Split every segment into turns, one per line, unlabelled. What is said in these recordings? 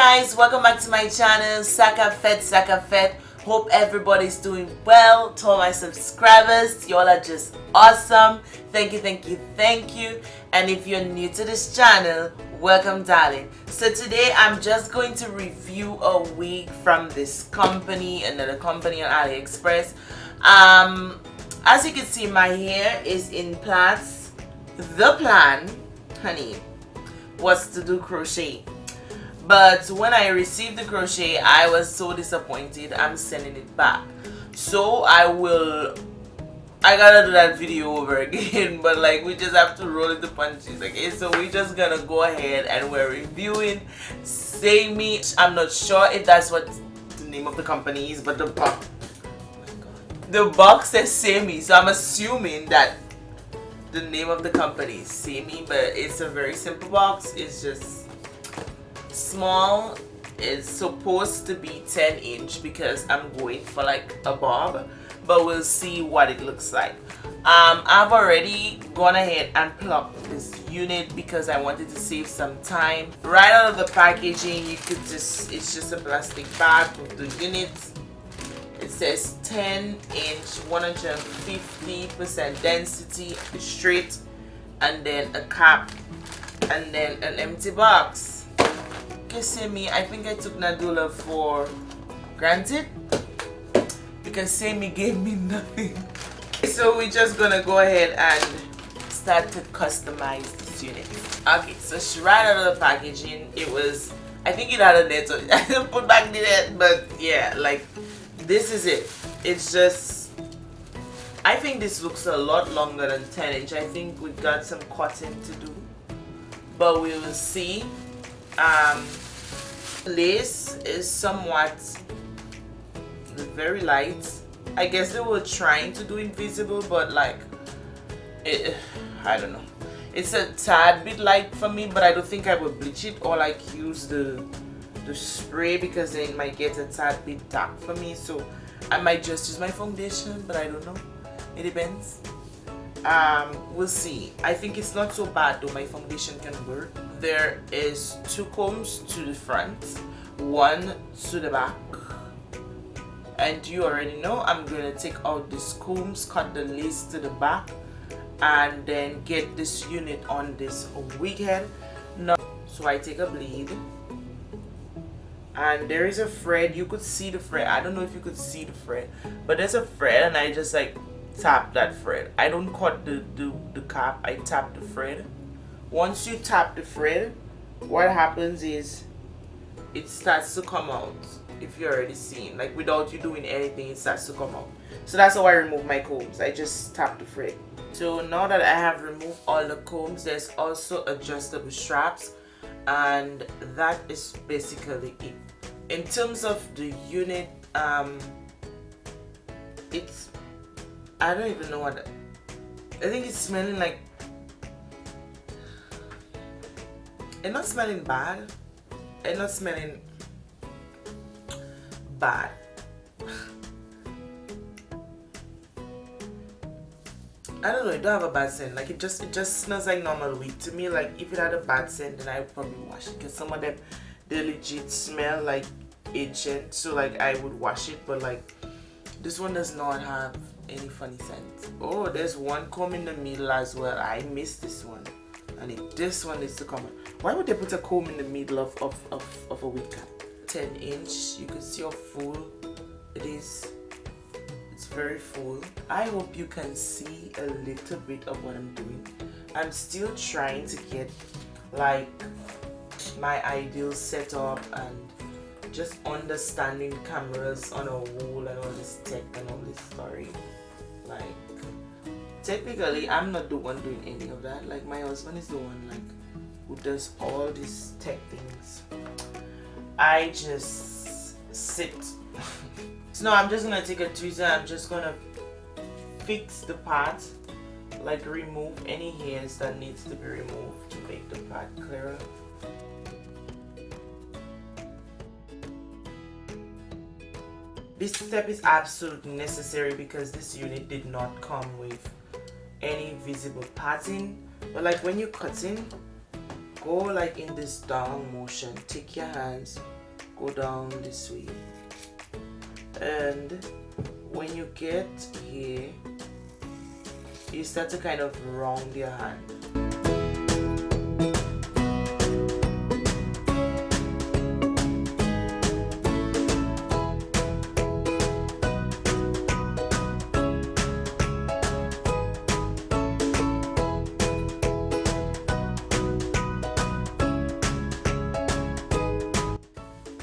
guys, welcome back to my channel. Saka Fet. Hope everybody's doing well. To all my subscribers, y'all are just awesome. Thank you. And if you're new to this channel, welcome, darling. So today I'm just going to review a wig from this company, another company on Aliexpress. As you can see, my hair is in plaits. The plan, honey, was to do crochet. But when I received the crochet, I was so disappointed. I'm sending it back. So I gotta do that video over again. But like, we just have to roll with the punches. Okay, so we're just gonna go ahead and we're reviewing Say Me. I'm not sure if that's what the name of the company is, but the box says Say Me. So I'm assuming that the name of the company is Say Me, but it's a very simple box. It's just small. It's supposed to be 10-inch because I'm going for like a bob, but we'll see what it looks like. I've already gone ahead and plucked this unit because I wanted to save some time. Right out of the packaging, you could just, it's just a plastic bag with the units. It says 10-inch, 150% density, straight, and then a cap, and then an empty box. Okay, Say Me, I think I took Nadula for granted because Say Me gave me nothing. So we're just gonna go ahead and start to customize this unit. Okay, so right out of the packaging, it was, I think it had a net on it. I didn't put back the net, but yeah, like, this is it. It's just, I think this looks a lot longer than 10-inch. I think we've got some cutting to do, but we will see. Lace is somewhat very light. I guess they were trying to do invisible, but like, I don't know. It's a tad bit light for me, but I don't think I would bleach it or like use the spray because then it might get a tad bit dark for me. So I might just use my foundation, but I don't know. It depends. We'll see. I think it's not so bad though. My foundation can work. There is 2 combs to the front, 1 to the back, and you already know I'm gonna take out these combs, cut the lace to the back, and then get this unit on this wig head. Now, so I take a bleed, and there is a thread. You could see the thread. I don't know if you could see the thread, but there's a thread, and I just like tap that thread. I don't cut the cap, I tap the thread. Once you tap the thread, what happens is it starts to come out. If you're already seeing, like without you doing anything, it starts to come out. So that's how I remove my combs. I just tap the thread. So now that I have removed all the combs, there's also adjustable straps, and that is basically it. In terms of the unit, it's, I don't even know what, I think it's smelling like, it's not smelling bad, it's not smelling bad. I don't know, it don't have a bad scent. Like it just smells like normal wig to me. Like if it had a bad scent, then I would probably wash it, because some of them, they legit smell like ancient, so like I would wash it. But like this one does not have any funny scent. Oh, there's one comb in the middle as well. I missed this one, and this one needs to come out. Why would they put a comb in the middle of a wig cap? 10-inch, you can see how full it is. It's very full. I hope you can see a little bit of what I'm doing. I'm still trying to get like my ideal setup and just understanding cameras on a wall and all this tech and all this story. Like, technically I'm not the one doing any of that. Like my husband is the one like who does all these tech things. I just sit. So now I'm just gonna take a tweezer. I'm just gonna fix the part, like remove any hairs that needs to be removed to make the part clearer. This step is absolutely necessary because this unit did not come with any visible pattern. But like when you're cutting, go like in this down motion. Take your hands, go down this way, and when you get here, you start to kind of round your hand.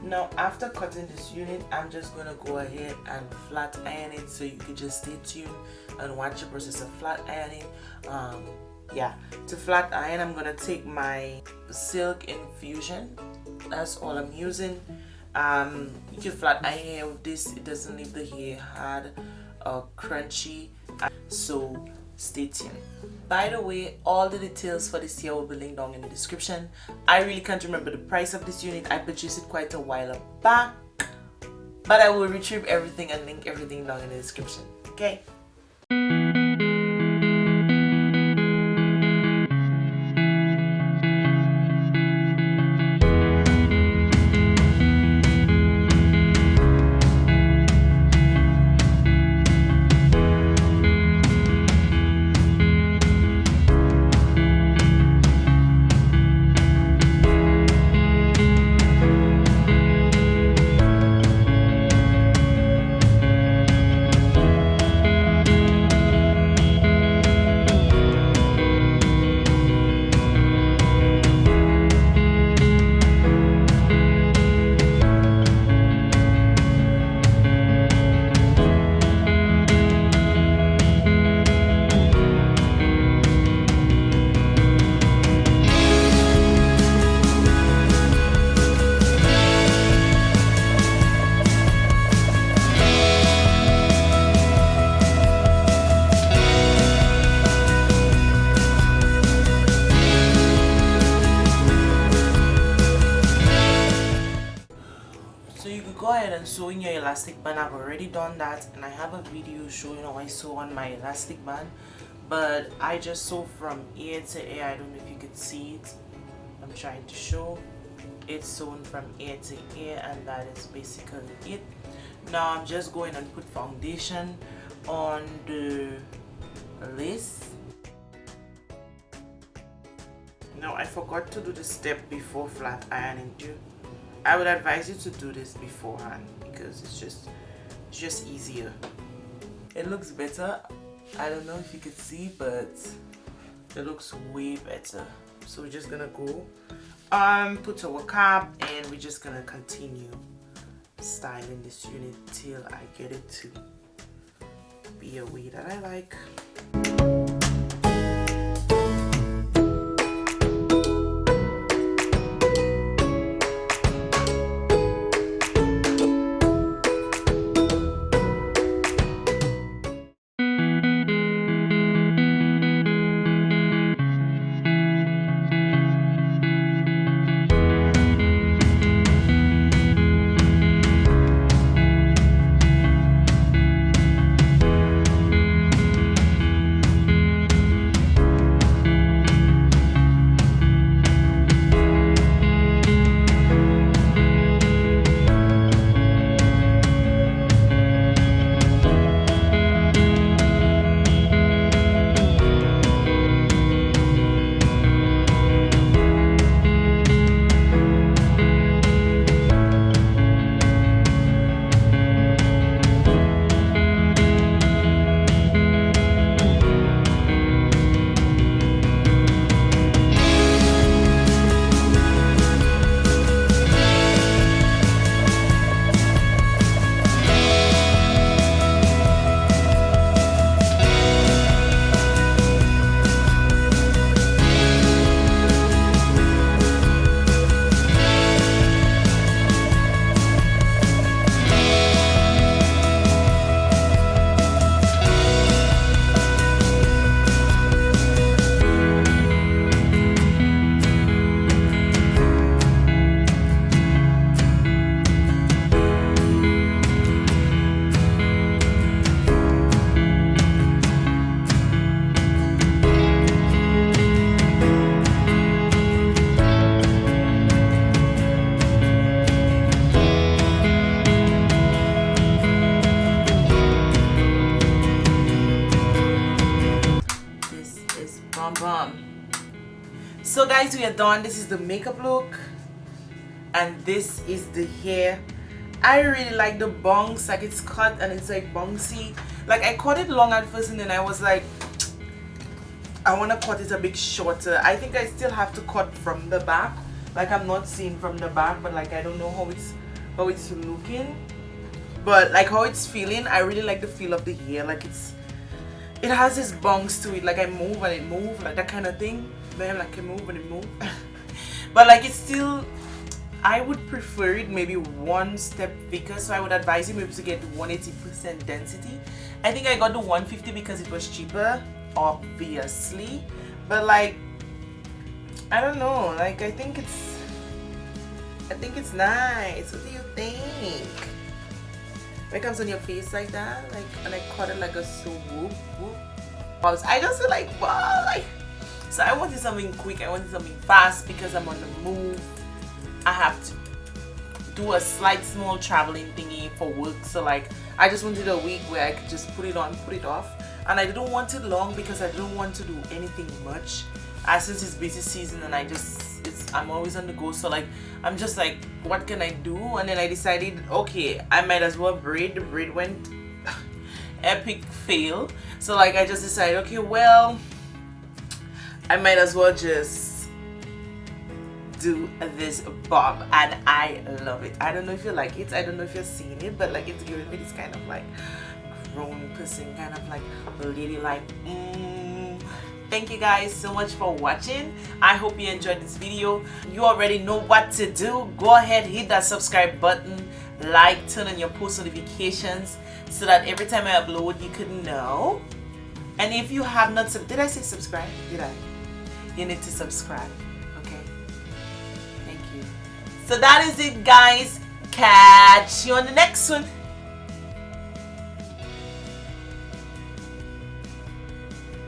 Now after cutting this unit, I'm just going to go ahead and flat iron it, so you can just stay tuned and watch the process of flat ironing. Yeah, to flat iron, I'm going to take my silk infusion. That's all I'm using. You can flat iron hair with this. It doesn't leave the hair hard or crunchy, so stay tuned. By the way, all the details for this hair will be linked down in the description. I really can't remember the price of this unit. I purchased it quite a while back, but I will retrieve everything and link everything down in the description. Okay? Go ahead and sew in your elastic band. I've already done that, and I have a video showing how I sew on my elastic band, but I just sew from ear to ear. I don't know if you could see it. I'm trying to show. It's sewn from ear to ear, and that is basically it. Now I'm just going and put foundation on the lace. Now I forgot to do the step before flat ironing too. I would advise you to do this beforehand because it's just easier. It looks better. I don't know if you could see, but it looks way better. So we're just gonna go put our cap, and we're just gonna continue styling this unit till I get it to be a way that I like. guys, we are done. This is the makeup look and this is the hair. I really like the bunks, like it's cut and it's like bouncy. Like I cut it long at first and then I was like, I want to cut it a bit shorter. I think I still have to cut from the back. Like I'm not seeing from the back, but like I don't know how it's looking. But like how it's feeling, I really like the feel of the hair. Like it has this bounce to it. Like I move and it move, like that kind of thing. Then like I move and it move. But like it's still, I would prefer it maybe one step thicker, so I would advise you maybe to get 180% density. I think I got the 150 because it was cheaper, obviously, but like I don't know, like I think it's nice. What do you think? When it comes on your face like that, like, and I cut it like a so whoop whoop. I just feel like wow, like, so I wanted something quick, I wanted something fast because I'm on the move. I have to do a slight small traveling thingy for work, so like I just wanted a week where I could just put it on, put it off, and I didn't want it long because I didn't want to do anything much. Since it's busy season and I'm always on the go, so like I'm just like, what can I do? And then I decided, okay, I might as well braid. The braid went epic fail, so like I just decided, okay, well, I might as well just do this bob, and I love it. I don't know if you like it, I don't know if you're seeing it, but like it's giving me this kind of like grown person, kind of like ladylike. Thank you guys so much for watching. I hope you enjoyed this video. You already know what to do. Go ahead, hit that subscribe button, like, turn on your post notifications so that every time I upload you could know. And if you have not did I say subscribe? Did I? You need to subscribe. So that is it, guys. Catch you on the next one.